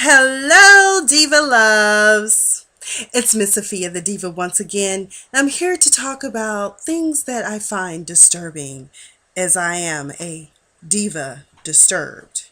Hello, Diva loves. It's Miss Sophia the Diva once again. I'm here to talk about things that I find disturbing, as I am a diva disturbed.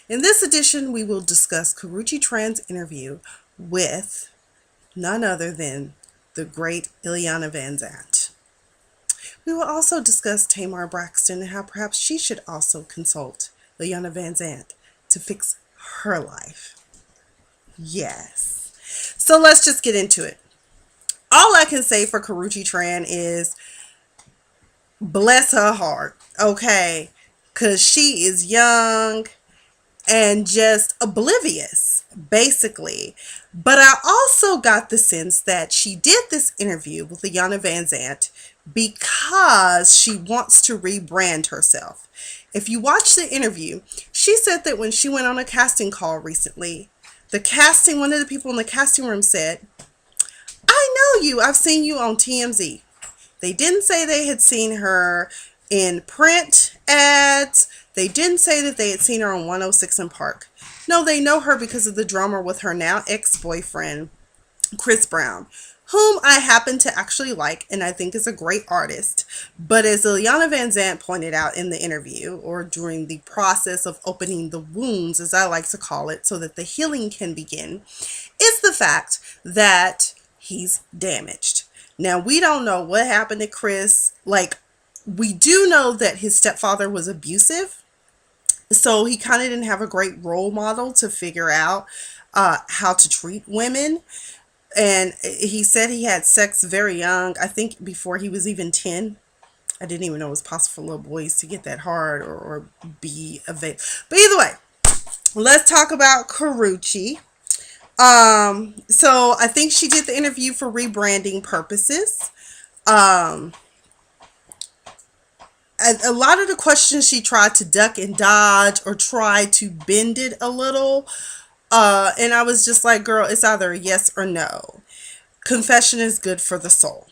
In this edition, we will discuss Karrueche Tran's interview with none other than the great Iyanla Vanzant. We will also discuss Tamar Braxton and how perhaps she should also consult Iyanla Vanzant to fix her life. Yes. So let's just get into it. All I can say for Karrueche Tran is bless her heart, okay? Because she is young and just oblivious, basically. But I also got the sense that she did this interview with Iyanla Vanzant because she wants to rebrand herself. If you watch the interview, she said that when she went on a casting call recently, one of the people in the casting room said, "I know you. I've seen you on TMZ." They didn't say they had seen her in print ads. They didn't say that they had seen her on 106 in Park. No, they know her because of the drama with her now ex-boyfriend, Chris Brown, whom I happen to actually like and I think is a great artist. But as Iyanla Vanzant pointed out in the interview, or during the process of opening the wounds, as I like to call it, so that the healing can begin, is the fact that he's damaged. Now, we don't know what happened to Chris. We do know that his stepfather was abusive, so he kind of didn't have a great role model to figure out how to treat women. And he said he had sex very young, I think before he was even 10. I didn't even know it was possible for little boys to get that hard or be available. But either way, let's talk about Karrueche. So I think she did the interview for rebranding purposes. A lot of the questions she tried to duck and dodge or try to bend it a little. And I was just like, girl, it's either a yes or no. Confession is good for the soul.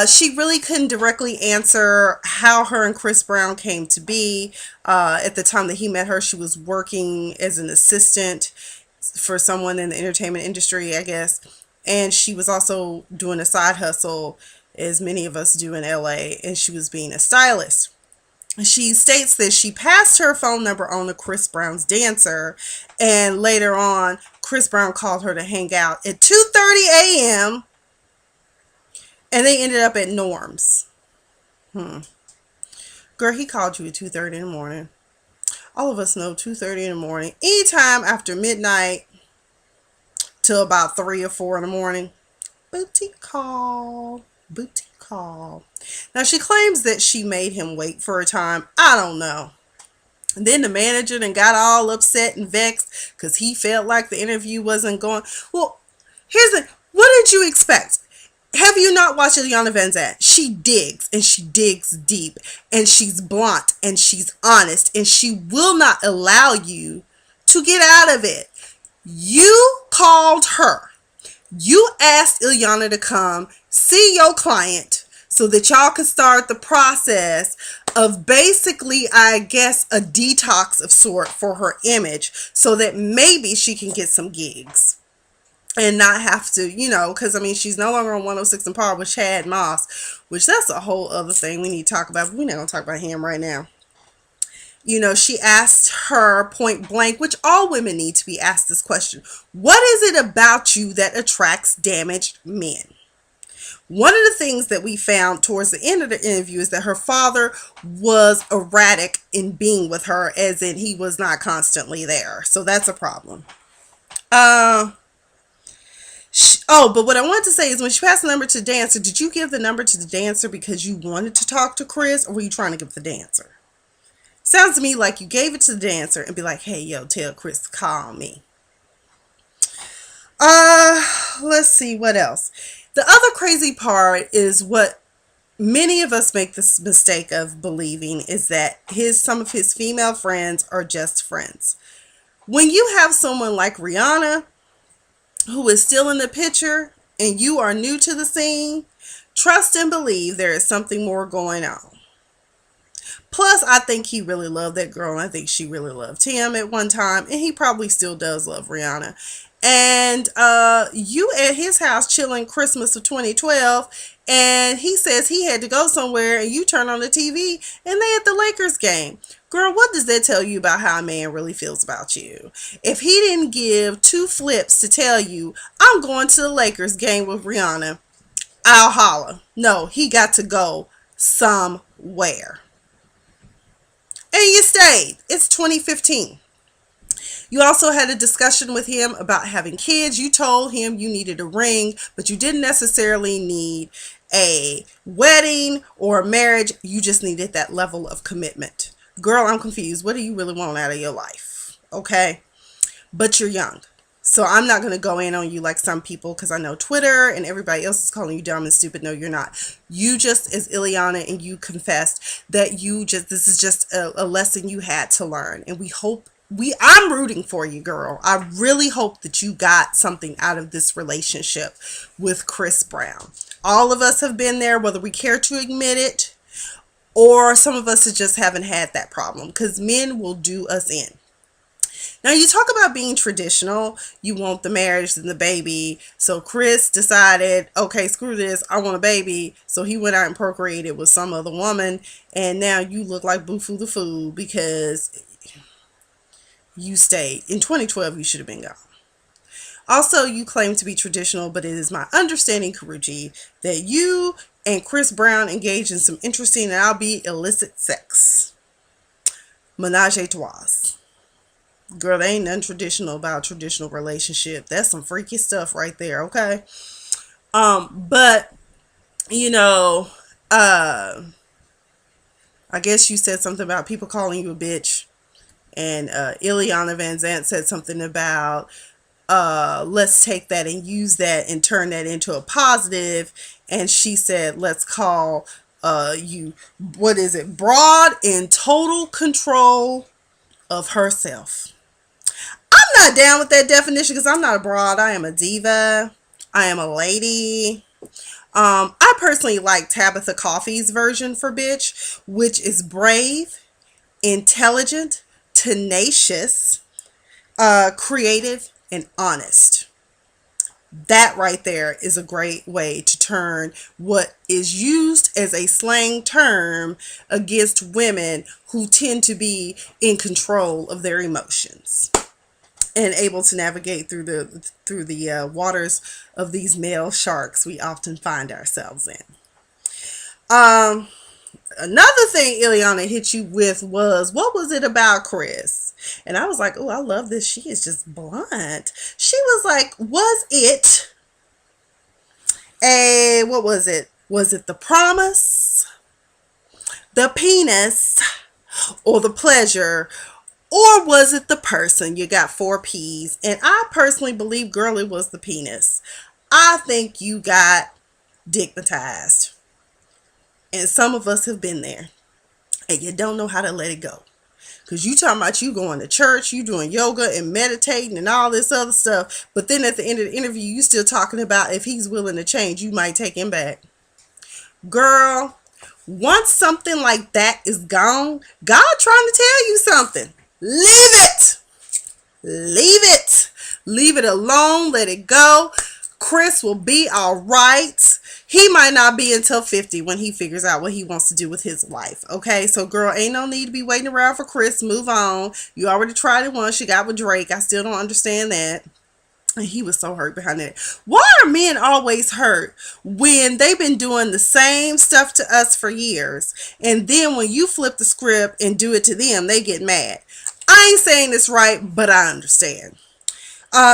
She really couldn't directly answer how her and Chris Brown came to be. At the time that he met her, she was working as an assistant for someone in the entertainment industry, I guess. And she was also doing a side hustle, as many of us do in LA, and she was being a stylist. She states that she passed her phone number on to Chris Brown's dancer, and later on, Chris Brown called her to hang out at 2:30 a.m., and they ended up at Norm's. Girl, he called you at 2:30 in the morning. All of us know 2:30 in the morning, anytime after midnight till about 3 or 4 in the morning. Boutique call. Boutique call. Now, she claims that she made him wait for a time. I don't know. And then the manager then got all upset and vexed because he felt like the interview wasn't going. Well, what did you expect? Have you not watched Iyanla Vanzant? She digs, and she digs deep, and she's blunt, and she's honest, and she will not allow you to get out of it. You called her. You asked Iyanla to come see your client so that y'all could start the process of basically, I guess, a detox of sort for her image so that maybe she can get some gigs and not have to, because, she's no longer on 106 and Par with Chad Moss, which that's a whole other thing we need to talk about, but we're not going to talk about him right now. She asked her point blank, which all women need to be asked this question: what is it about you that attracts damaged men? One of the things that we found towards the end of the interview is that her father was erratic in being with her, as in he was not constantly there. So that's a problem. But what I wanted to say is, when she passed the number to the dancer, did you give the number to the dancer because you wanted to talk to Chris, or were you trying to give the dancer? Sounds to me like you gave it to the dancer and be like, hey, yo, tell Chris to call me. Let's see what else. The other crazy part is what many of us make this mistake of believing, is that some of his female friends are just friends. When you have someone like Rihanna, who is still in the picture, and you are new to the scene, trust and believe there is something more going on. Plus, I think he really loved that girl, and I think she really loved him at one time, and he probably still does love Rihanna. And you at his house chilling Christmas of 2012, and he says he had to go somewhere, and you turn on the TV, and they at the Lakers game. Girl, what does that tell you about how a man really feels about you? If he didn't give two flips to tell you, I'm going to the Lakers game with Rihanna, I'll holler. No, he got to go somewhere. And you stayed. It's 2015. You also had a discussion with him about having kids. You told him you needed a ring, but you didn't necessarily need a wedding or a marriage. You just needed that level of commitment. Girl, I'm confused. What do you really want out of your life? Okay? But you're young. So I'm not going to go in on you like some people, because I know Twitter and everybody else is calling you dumb and stupid. No, you're not. You just, as Iyanla, and you confessed that this is just a lesson you had to learn. And I'm rooting for you, girl. I really hope that you got something out of this relationship with Chris Brown. All of us have been there, whether we care to admit it, or some of us just haven't had that problem, because men will do us in. Now, you talk about being traditional. You want the marriage and the baby. So Chris decided, okay, screw this. I want a baby. So he went out and procreated with some other woman. And now you look like Boo-Foo the Fool because you stayed. In 2012, you should have been gone. Also, you claim to be traditional, but it is my understanding, Karrueche, that you and Chris Brown engaged in some interesting and albeit illicit sex. Menage a trois. Girl, there ain't nothing traditional about a traditional relationship. That's some freaky stuff right there, okay? But, I guess you said something about people calling you a bitch. And Iyanla Vanzant said something about, let's take that and use that and turn that into a positive. And she said, let's call you, what is it, broad in total control of herself. I'm not down with that definition because I'm not a broad. I am a diva. I am a lady. I personally like Tabitha Coffey's version for bitch, which is brave, intelligent, tenacious, creative, and honest. That right there is a great way to turn what is used as a slang term against women who tend to be in control of their emotions and able to navigate through the waters of these male sharks we often find ourselves in. Another thing Iyanla hit you with was, what was it about Chris? And I was like, oh, I love this. She is just blunt. She was like, was it what was it? Was it the promise, the penis, or the pleasure? Or was it the person? You got 4 P's. And I personally believe, girl, it was the penis. I think you got dignitized. And some of us have been there. And you don't know how to let it go. Because you talking about you going to church, you doing yoga and meditating and all this other stuff. But then at the end of the interview, you still talking about if he's willing to change, you might take him back. Girl, once something like that is gone, God trying to tell you something. Leave it. Leave it. Leave it alone. Let it go. Chris will be all right. He might not be until 50 when he figures out what he wants to do with his life. Okay, so girl, ain't no need to be waiting around for Chris. Move on. You already tried it once. You got with Drake. I still don't understand that. And he was so hurt behind it. Why are men always hurt when they've been doing the same stuff to us for years? And then when you flip the script and do it to them, they get mad. I ain't saying this right, but I understand.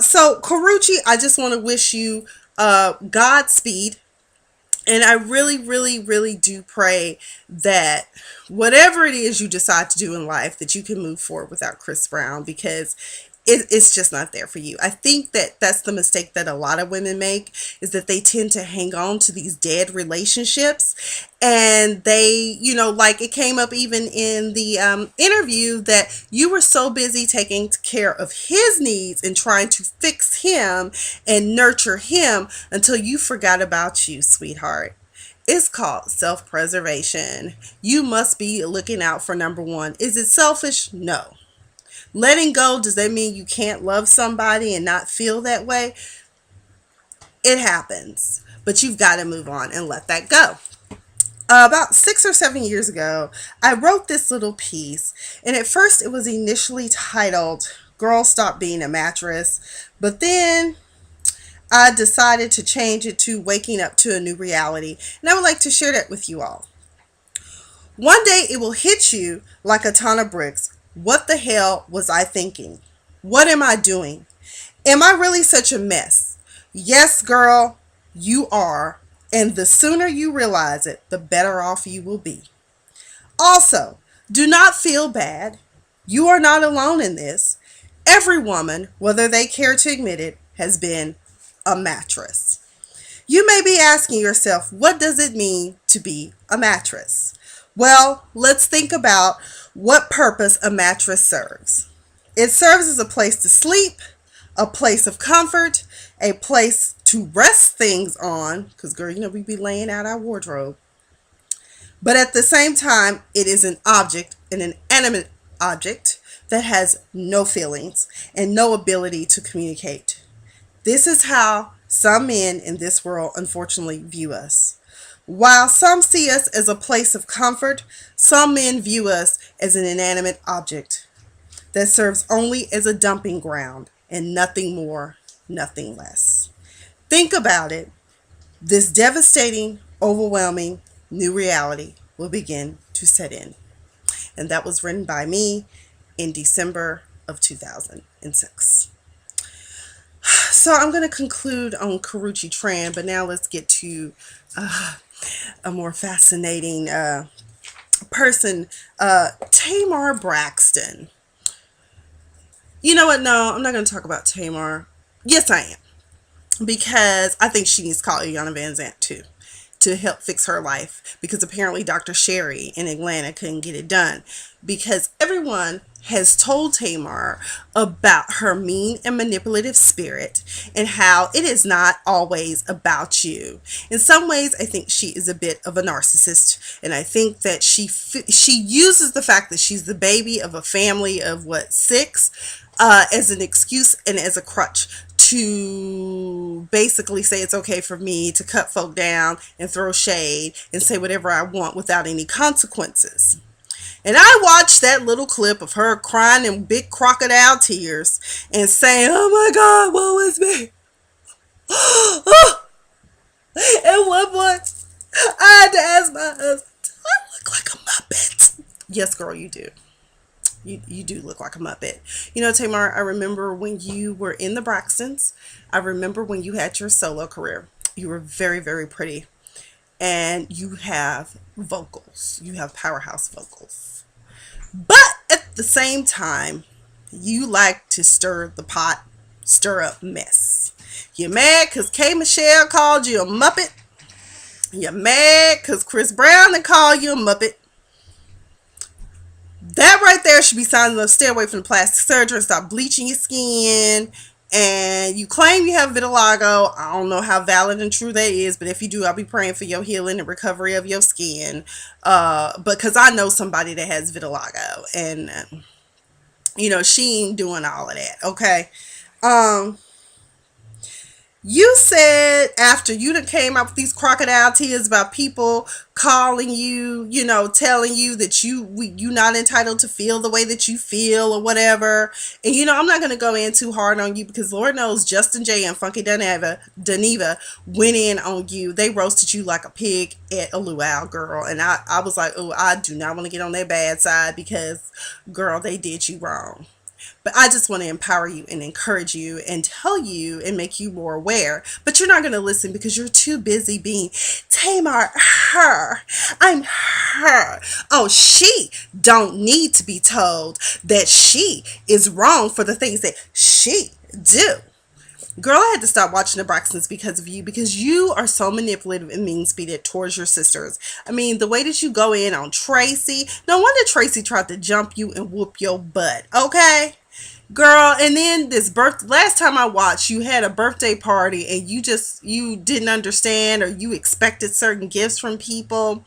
So Karrueche, I just want to wish you Godspeed. And I really, really, really do pray that whatever it is you decide to do in life, that you can move forward without Chris Brown, because it's just not there for you. I think that that's the mistake that a lot of women make, is that they tend to hang on to these dead relationships. And they, like it came up even in the interview, that you were so busy taking care of his needs and trying to fix him and nurture him until you forgot about you, sweetheart. It's called self-preservation. You must be looking out for number one. Is it selfish? No. Letting go, does that mean you can't love somebody and not feel that way? It happens. But you've got to move on and let that go. About 6 or 7 years ago, I wrote this little piece, and at first it was initially titled Girl Stop Being a Mattress, but then I decided to change it to Waking Up to a New Reality, and I would like to share that with you all. One day it will hit you like a ton of bricks. What the hell was I thinking? What am I doing? Am I really such a mess? Yes, girl, you are. And the sooner you realize it, the better off you will be. Also, do not feel bad. You are not alone in this. Every woman, whether they care to admit it, has been a mattress. You may be asking yourself, what does it mean to be a mattress? Well, let's think about what purpose a mattress serves. It serves as a place to sleep, a place of comfort, a place to rest things on, because girl, we be laying out our wardrobe. But at the same time, it is an object, an inanimate object that has no feelings and no ability to communicate. This is how some men in this world unfortunately view us. While some see us as a place of comfort, some men view us as an inanimate object that serves only as a dumping ground and nothing more, nothing less. Think about it. This devastating, overwhelming new reality will begin to set in. And that was written by me in December of 2006. So I'm going to conclude on Karrueche Tran, but now let's get to a more fascinating person, Tamar Braxton. You know what? No, I'm not going to talk about Tamar. Yes, I am. Because I think she needs to call Iyanla Vanzant too to help fix her life, because apparently Dr. Sherry in Atlanta couldn't get it done, because everyone has told Tamar about her mean and manipulative spirit and how it is not always about you. In some ways, I think she is a bit of a narcissist, and I think that she uses the fact that she's the baby of a family of six as an excuse and as a crutch to basically say it's okay for me to cut folk down and throw shade and say whatever I want without any consequences. And I watched that little clip of her crying in big crocodile tears and saying, oh my God, woe is me. At one point, I had to ask my husband, do I look like a Muppet? Yes, girl, you do. You do look like a Muppet. Tamar, I remember when you were in the Braxtons. I remember when you had your solo career. You were very, very pretty. And you have vocals. You have powerhouse vocals. But at the same time, you like to stir the pot, stir up mess. You're mad because K. Michelle called you a Muppet. You're mad because Chris Brown called you a Muppet. That right there should be signs of stay away from the plastic surgery, stop bleaching your skin. And you claim you have vitiligo. I don't know how valid and true that is, but if you do, I'll be praying for your healing and recovery of your skin. Because I know somebody that has vitiligo, and she ain't doing all of that. Okay. You said after you done came up with these crocodile tears about people calling you, telling you that you not entitled to feel the way that you feel or whatever. And I'm not going to go in too hard on you, because Lord knows Justin J and Funky Diva went in on you. They roasted you like a pig at a luau, girl. And I was like, oh, I do not want to get on their bad side, because girl, they did you wrong. But I just want to empower you and encourage you and tell you and make you more aware. But you're not going to listen because you're too busy being Tamar, her. I'm her. Oh, she don't need to be told that she is wrong for the things that she do. Girl, I had to stop watching the Braxtons because of you, because you are so manipulative and mean-spirited towards your sisters. I mean, the way that you go in on Tracy, no wonder Tracy tried to jump you and whoop your butt, okay? Girl, and then last time I watched, you had a birthday party and you didn't understand, or you expected certain gifts from people.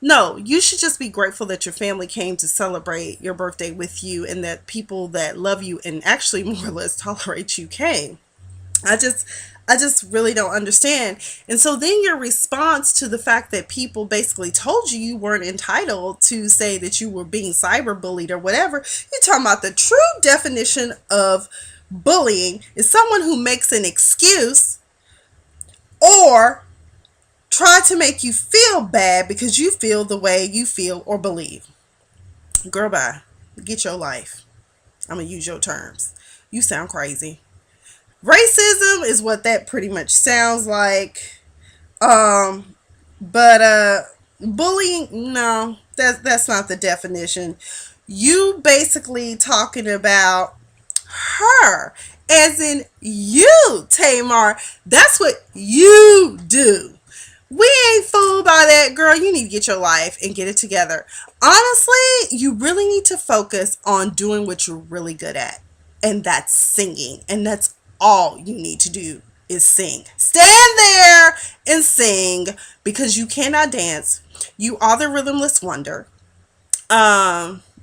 No, you should just be grateful that your family came to celebrate your birthday with you, and that people that love you and actually more or less tolerate you came. I just I just really don't understand. And so then your response to the fact that people basically told you you weren't entitled to say that you were being cyberbullied or whatever, you're talking about the true definition of bullying is someone who makes an excuse or try to make you feel bad because you feel the way you feel or believe. Girl, bye. Get your life. I'm going to use your terms. You sound crazy. Racism is what that pretty much sounds like. But bullying, no, that's not the definition. You basically talking about her, as in you, Tamar. That's what you do. We ain't fooled by that, girl. You need to get your life and get it together. Honestly, you really need to focus on doing what you're really good at, and that's singing. And that's all you need to do is sing. Stand there and sing because you cannot dance. You are the rhythmless wonder.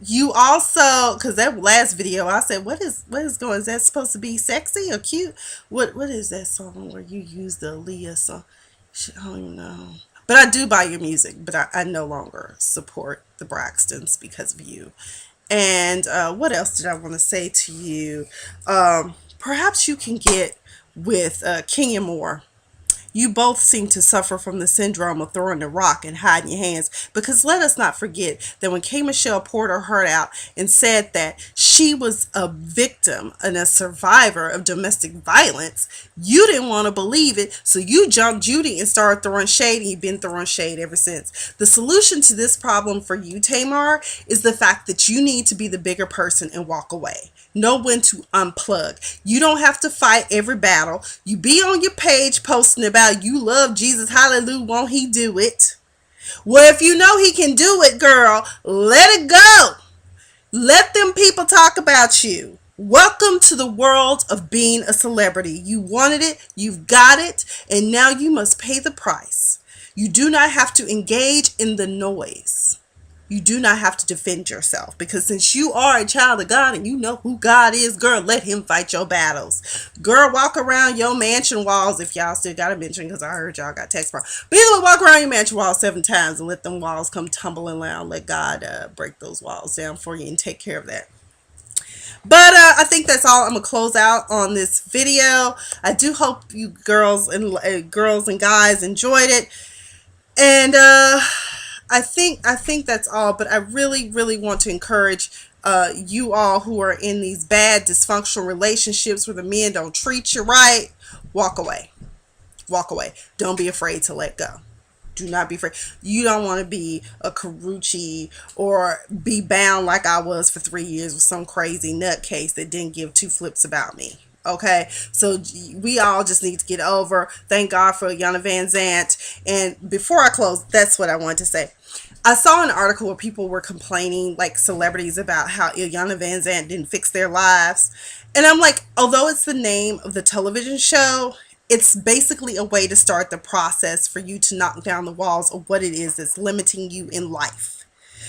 You also, because that last video I said, what is going, is that supposed to be sexy or cute? What is that song where you use the Aaliyah song? I don't even know. But I do buy your music, but I no longer support the Braxtons because of you. And what else did I want to say to you? Perhaps you can get with Kenya Moore. You both seem to suffer from the syndrome of throwing the rock and hiding your hands, because let us not forget that when K. Michelle poured her heart out and said that she was a victim and a survivor of domestic violence, you didn't want to believe it, so you jumped Judy and started throwing shade, and you've been throwing shade ever since. The solution to this problem for you, Tamar, is the fact that you need to be the bigger person and walk away. Know when to unplug. You don't have to fight every battle. You be on your page posting about you love Jesus, hallelujah, won't he do it? Well, if you know he can do it, girl, let it go. Let them people talk about you. Welcome to the world of being a celebrity. You wanted it, you've got it, and now you must pay the price. You do not have to engage in the noise. You do not have to defend yourself, because since you are a child of God and you know who God is, girl, let him fight your battles. Girl, walk around your mansion walls, if y'all still got a mention, because I heard y'all got text from. But either walk around your mansion walls 7 times and let them walls come tumbling down. Let God break those walls down for you and take care of that. But I think that's all. I'm gonna close out on this video. I do hope you girls and guys enjoyed it, and I think that's all. But I really want to encourage you all who are in these bad dysfunctional relationships where the men don't treat you right. Walk away. Walk away. Don't be afraid to let go. Do not be afraid. You don't want to be a Karrueche or be bound like I was for 3 years with some crazy nutcase that didn't give 2 flips about me. Okay, so we all just need to get over. Thank God for Iyanla Vanzant. And before I close, that's what I wanted to say. I saw an article where people were complaining, like celebrities, about how Iyanla Vanzant didn't fix their lives. And I'm like, although it's the name of the television show, it's basically a way to start the process for you to knock down the walls of what it is that's limiting you in life.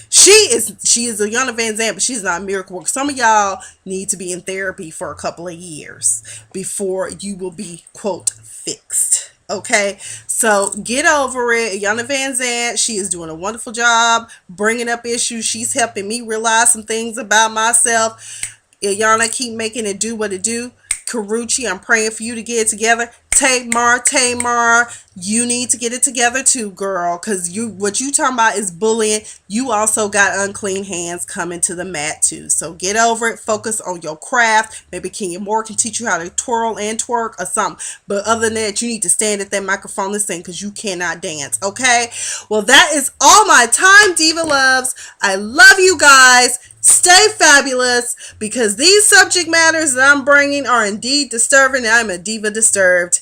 She is Iyanla Vanzant, but she's not a miracle worker. Some of y'all need to be in therapy for a couple of years before you will be, quote, fixed. Okay, so get over it. Iyanla Vanzant, she is doing a wonderful job bringing up issues. She's helping me realize some things about myself. Iyanla, keep making it do what it do. Karrueche, I'm praying for you to get it together. Tamar, you need to get it together too, girl, because what you talking about is bullying. You also got unclean hands coming to the mat too. So get over it. Focus on your craft. Maybe Kenya Moore can teach you how to twirl and twerk or something. But other than that, you need to stand at that microphone and sing, because you cannot dance. Okay? Well, that is all my time, Diva loves. I love you guys. Stay fabulous, because these subject matters that I'm bringing are indeed disturbing. I'm a diva disturbed.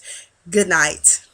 Good night.